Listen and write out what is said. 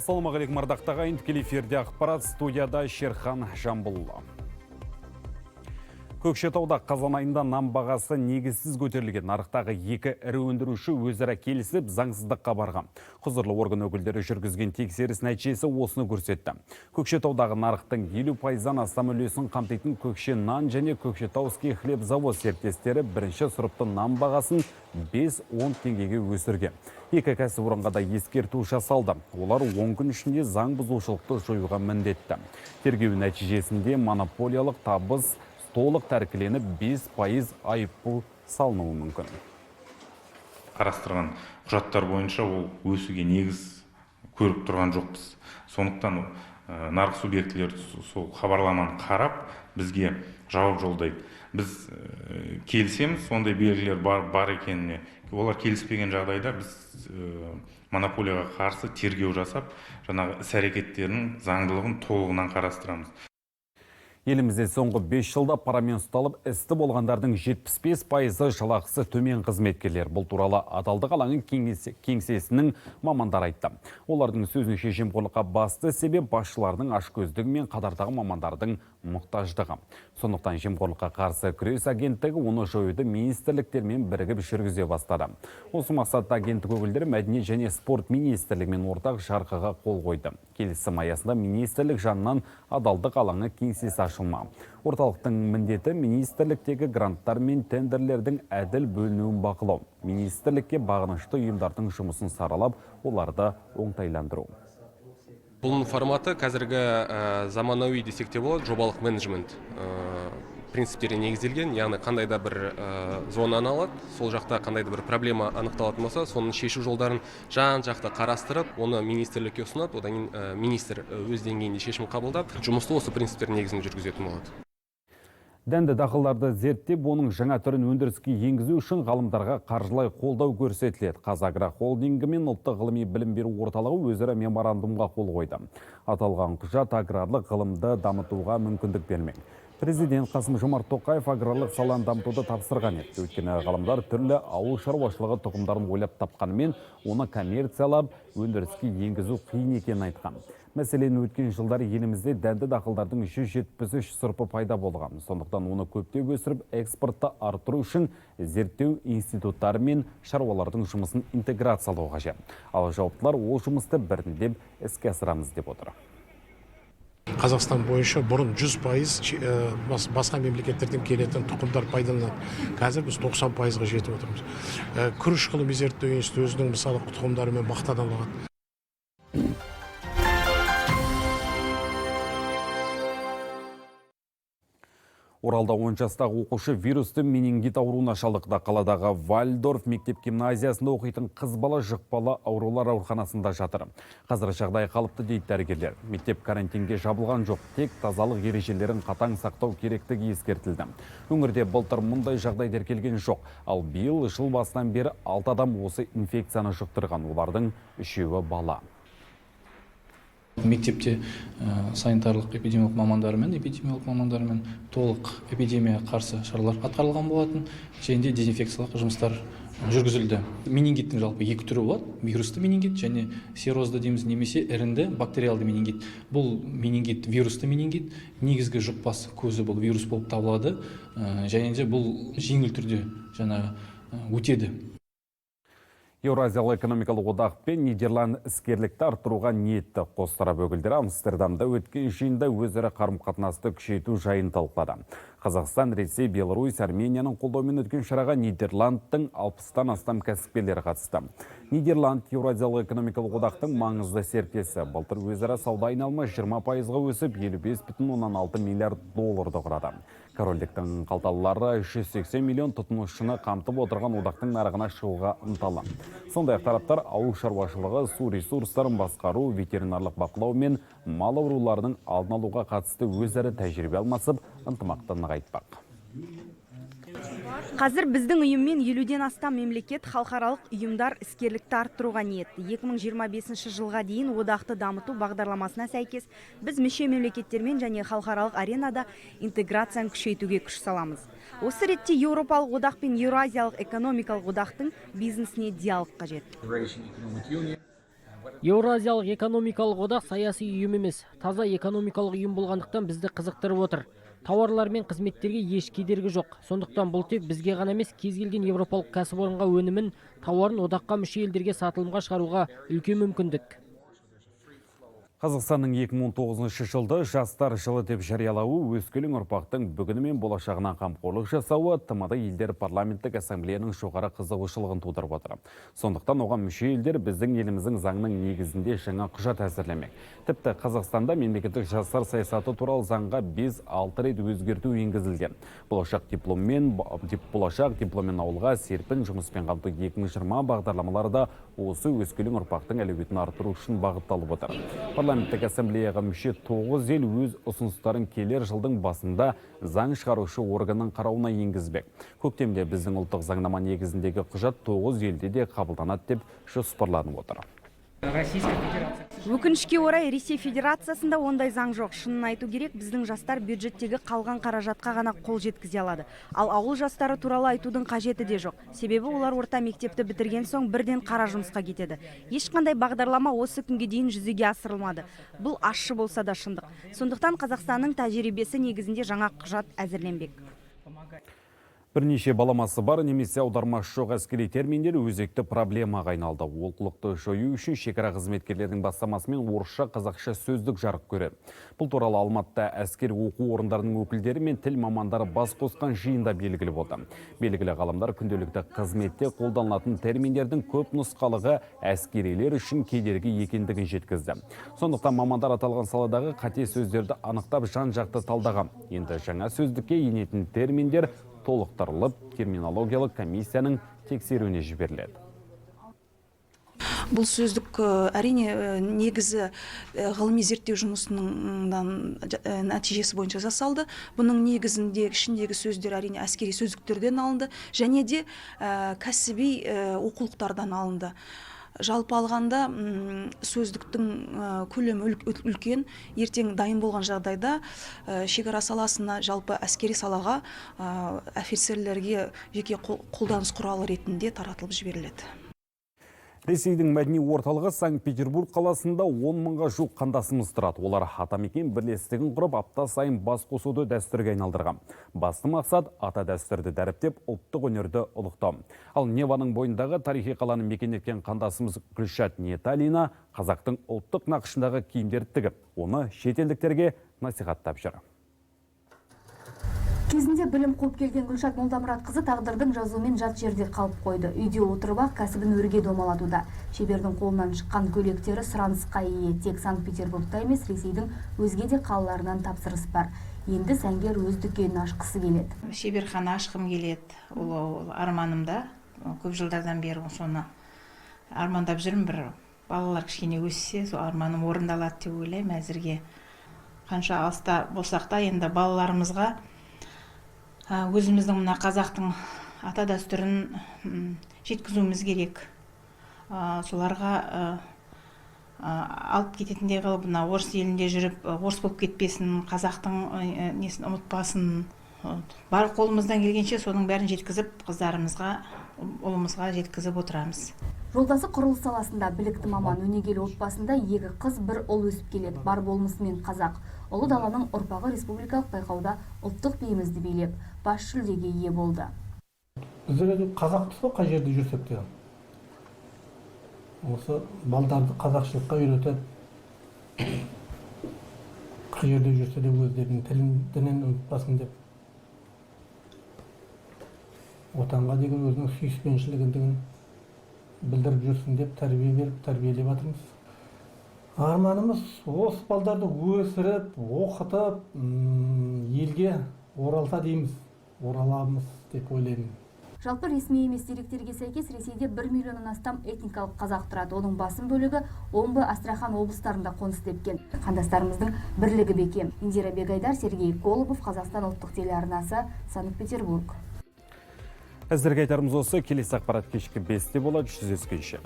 Ассалаумағалейкум ардақтағы ағайын, тікелей эфирде ақпарат, студияда Шерхан Жамбылұлы. Көкшетауда қазан айында нан бағасы негізсіз көтерілген. Нарықтағы екі ірі өндіруші өзара келісіп заңсыздыққа барған. Құзырлы орган өкілдері жүргізген тексеріс нәтижесі осыны көрсетті. Көкшетаудағы нарықтың 50%-дан астам үлесін қамтитын Көкше нан және Көкшетауский хлебзавод серіктестері бірінші сұрыпты нан бағасын 5-10 теңгеге өсірген. Екі кәсіпорынға да ескерту жасалды. Олар 10 күн ішінде заң бұзушылықты жоюға міндетті. Тергеу нәтижесінде монополиялық табыс толық тәркіленіп 5% айыппұл салынуы мүмкін. Қарастырған құжаттар бойынша ол өсуге негіз көріп тұрған жоқпыз. Сондықтан нарық субъектілері сол хабарламаны қарап бізге жауап жолдайды. Біз келісеміз, сондай белгілер бар екеніне. Олар келіспеген жағдайда біз монополияға қарсы тергеу жасап, жаңағы іс-әрекеттерінің заңдылығын толығынан қарастырамыз. Елімізде соңғы 5 жылда парамен ұсталып, істі болғандардың 75% жалақысы төмен қызметкерлер. Бұл туралы Адалдық алаңы кеңсесінің мамандар айтты. Олардың сөзінше жемқорлыққа басты себеп басшылардың ашкөздігі мен қатардағы мамандардың мұқтаждығы. Сондықтан жемқорлыққа қарсы күрес агенттігі оны жоюды министрліктермен бірігіп жүргізе бастады. Осы мақсатта агенттік өкілдері мәдениет және спорт министрлігімен ортақ жарғыға қол қойды. Келісім аясында министрлік жанынан Адалдық алаңы кеңсесі ашылмақ. Орталықтың міндеті министрліктегі гранттар мен тендерлердің әділ бөлінуін бақылау. Министрлікке бағынышты ұйымдардың жұмысын саралап, оларды оңтайландыру. Бұл форматы қазіргі заманауи десек те болады, жобалық менеджмент принциптері негізделген, яғни қандай да бір зонаны алады, сол жақта қандай да бір проблема анықталатын болса, соның шешу жолдарын жан-жақты қарастырып, оны министрлікке ұсынады, одан кейін министр өз деңгейінде шешім қабылдап, жұмысты осы принциптер негізінде жүргізетін болады. Дәнді дақылдарды зерттеп, оның жаңа түрін өндіріске енгізу үшін ғалымдарға қаржылай қолдау көрсетіледі. Қазагро холдингі мен ұлттық ғылыми білім беру орталығы өзара меморандумға қол қойды. Аталған құжат аграрлық ғылымды дамытуға мүмкіндік бермек. Президент Қасым-Жомарт Тоқаев аграрлық саланы дамытуды тапсырған еді. Өйткені ғалымдар түрлі ауыл шаруашылығы тұқымдарын ойлап тапқанымен, оны коммерциялап, өндіріске енгізу қиын екенін айтқан. Мәселен, өткен жылдары елімізде дәнді дақылдардың 173 сұрпы пайда болған. Сондықтан оны көптеп өсіріп, экспортты арттыру үшін зерттеу институттары мен шаруалардың жұмысын интеграциялау қажет. Ал жауаптылар ол жұмысты біртіндеп іске асырамыз деп отыр. Қазақстан бойынша бұрын 100% басқа мемлекеттерден келетін тұқымдар пайдаланады. Қазір біз 90%-ға жетіп отырмыз. Күріш ғылыми зерттеу институты өзінің мысалы тұқымдары мен мақтадан алады. Оралда 10 жастағы оқушы вирусты менингит ауруына шалдықты. Қаладағы Вальдорф мектеп гимназиясында оқитын қыз бала жұқпалы аурулар ауруханасында жатыр. Қазір жағдай қалыпты дейді дәрігерлер. Мектеп карантинге жабылған жоқ, тек тазалық ережелерін қатаң сақтау керектігі ескертілді. Өңірде былтыр мұндай жағдай тіркелген жоқ. Ал биыл жыл басынан бері 6 адам осы инфекцияны жұқтырған. Олардың 3-еуі бала. Мектепте санитарлық эпидемиялық мамандарымен толық эпидемияға қарсы шаралар атқарылған болатын, және де дезинфекциялық жұмыстар жүргізілді. Менингиттің жалпы екі түрі болады: вирусты менингит және серозды дейміз, немесе іріңді бактериалды менингит. Бұл менингит вирусты менингит, негізгі жұқпасы көзі бұл вирус болып табылады, және де бұл жеңіл түрде өтеді. Еуразиялық экономикалық одақ пен Нидерланд іскерлікті арттыруға ниетті. Қос тарап өкілдері Амстердамда өткен жиында өзара қарым-қатынасты күшейту жайын талқылады. Қазақстан, Ресей, Беларусь, Арменияның қолдауымен өткен шараға Нидерландтың 60-тан астам кәсіпкерлері қатысты. Нидерланд Еуразиялық экономикалық одақтың маңызды серіктесі. Былтыр өзара сауда айналымы 20%-ға өсіп, 55,6 миллиард долларды құрады. Корольдіктің қалталылары 180 миллион тұтынушыны қамтып отырған одақтың нарығына шығуға ынталы. Сондай-ақ тараптар ауыл шаруашылығы, су ресурстарын басқару, ветеринарлық бақылау мен мал ауруларының алдын алуға қатысты өзара тәжірибе алмасып, ынтымақты нығайтпақ. Қазір біздің ұйыммен 50-ден астам мемлекет халықаралық ұйымдар іскерлікті арттыруға ниетті. 2025 жылға дейін одақты дамыту бағдарламасына сәйкес біз мүше мемлекеттермен және халықаралық аренада интеграцияны күшейтуге күш саламыз. Осы ретте Еуропалық одақ пен Еуразиялық экономикалық одақтың бизнесіне диалог қажет. Еуразиялық экономикалық одақ саяси ұйым емес, таза экономикалық ұйым болғандықтан бізді қызықтырып отыр. Тауарлар мен қызметтерге еш кедергі жоқ. Сондықтан бұл тек бізге ғана емес, кез келген европалық кәсіпорынға өнімін, тауарын одаққа мүше елдерге сатылымға шығаруға үлкен мүмкіндік. Қазақстанның 2019 жылды жастар жылы деп жариялауы өскелең ұрпақтың бүгіні мен болашағына қамқорлық жасауы ТМД елдер парламенттік ассамблеяның жоғары қызығушылығын тудырып отыр. Сондықтан оған мүше елдер біздің еліміздің заңның негізінде жаңа құжат әзірлемек. Тіпті Қазақстанда мемлекеттік жастар саясаты туралы заңға 5-6 рет өзгерту енгізілген. Болашақ дипломмен ауылға серпін жұмыспен қамту 2020 бағдарламалары да осы өскелең ұрпақтың әлеуетін арттыру үшін бағытталып отыр. Парламенттік ассамблеяға мүше 9 ел өз ұсыныстарын келер жылдың басында заң шығарушы органның қарауына енгізбек. Көктемде біздің ұлттық заңнама негізіндегі құжат 9 елде де қабылданады деп жоспарланып отыр. Өкінішке орай Ресей Федерациясында ондай заң жоқ. Шынын айту керек, біздің жастар бюджеттегі қалған қаражатқа ғана қол жеткізе алады. Ал ауыл жастары туралы айтудың қажеті де жоқ. Себебі олар орта мектепті бітірген соң бірден қара жұмысқа кетеді. Ешқандай бағдарлама осы күнге дейін жүзеге асырылмады. Бұл ащы болса да шындық. Сондықтан Қазақстанның тәжірибесі негізінде жаңа құжат әзірленбек. Бірнеше баламасы бар немесе аудармасы жоқ әскери терминдер өзекті проблемаға айналды. Олқылықты жою үшін шекара қызметкерлердің бастамасымен орысша қазақша сөздік жарық көреді. Бұл туралы Алматыда әскери оқу орындарының өкілдері мен тіл мамандары бас қосқан жиында белгілі болды. Белгілі ғалымдар күнделікті қызметте қолданылатын терминдердің көп нұсқалығы әскерилер үшін кедергі екендігін жеткізді. Сондықтан мамандар аталған саладағы қате сөздерді анықтап жан-жақты талдаған. Енді жаңа сөздікке енетін терминдер толықтырылып, терминологиялық комиссияның тексеруіне жіберіледі. Бұл сөздік әрине негізі ғылыми зерттеу жұмысының нәтижесі бойынша жасалды. Бұның негізінде ішіндегі сөздер әрине әскери сөздіктерден алынды, және де кәсіби оқулықтардан алынды. Жалпы алғанда сөздіктің көлемі үлкен, ертең дайын болған жағдайда шекара саласына, жалпы әскери салаға, офицерлерге жеке қолданыс құралы ретінде таратылып жіберіледі. Ресейдің мәдени орталығы Санкт-Петербург қаласында 10 мыңға жуық қандасымыз тұрады. Олар атамекен бірлестігін құрып, апта сайын бас қосуды дәстүрге айналдырған. Басты мақсат ата дәстүрді дәріптеп, ұлттық өнерді ұлықтау. Ал Неваның бойындағы тарихи қаланы мекен еткен қандасымыз Гүлшат Неталина қазақтың ұлттық нақышындағы киімдерді тігіп, оны шетелдіктерге насихаттап жүр. Кезінде білім қуып келген Гүлшат Молдамұратқызы тағдырдың жазуымен жат жерде қалып қойды. Үйде отырып-ақ кәсібін өрге домалатуда. Шебердің қолынан шыққан көйлектері сұранысқа ие. Тек Санкт-Петербургта емес, Ресейдің өзге де қалаларынан тапсырыс бар. Енді сәнгер өз дүкенін ашқысы келеді. Шеберхана ашқым келеді. Ол арманымда. Көп жылдардан бері соны армандап жүрмін. Бір балалар кішкене өссе, сол арманым орындалады деп ойлаймын. Әзірге қанша алыста болсақ та, енді балаларымызға өзіміздің мына қазақтың ата дәстүрін жеткізуіміз керек. Соларға алып кететіндей қылып, мына орыс елінде жүріп, орыс болып кетпесін, қазақтың несін ұмытпасын. Бар қолымыздан келгенше соның бәрін жеткізіп, қыздарымызға, ұлымызға жеткізіп отырамыз. Жолдасы құрылыс саласында білікті маман, өнегелі отбасында 2 қыз, 1 ұл өсіп келеді. Бар болмысымен қазақ. Ұлы даланың ұрпағы республикалық байқауда ұлттық биімізді билеп, бас жүлдеге ие болды. Біздер қазақпыз ғой, қай жерде жүрсек те. Осы балдарды қазақшылыққа үйретіп, қай жерде жүрсе де өздерінің тілін, дінін ұмытпасын деп, отанға деген өзінің сүйіспеншілігін білдіріп жүрсін деп тәрбие беріп, тәрбиелеп жатырмыз. Арманымыз осы балдарды өсіріп, оқытып, елге оралса дейміз, ораламыз деп ойлаймын. Жалпы ресми емес деректерге сәйкес Ресейде 1 миллионнан астам этникалық қазақ тұрады. Оның басым бөлігі Омбы, Астрахан облыстарында қоныс тепкен. Қандастарымыздың бірлігі бекем. Индира Бегайдар, Сергей Колобов, Қазақстан ұлттық телеарнасы, Санкт-Петербург. Әзірге айтарымыз осы, келесі ақпарат кешкі 5-те болады. Жүздескенше.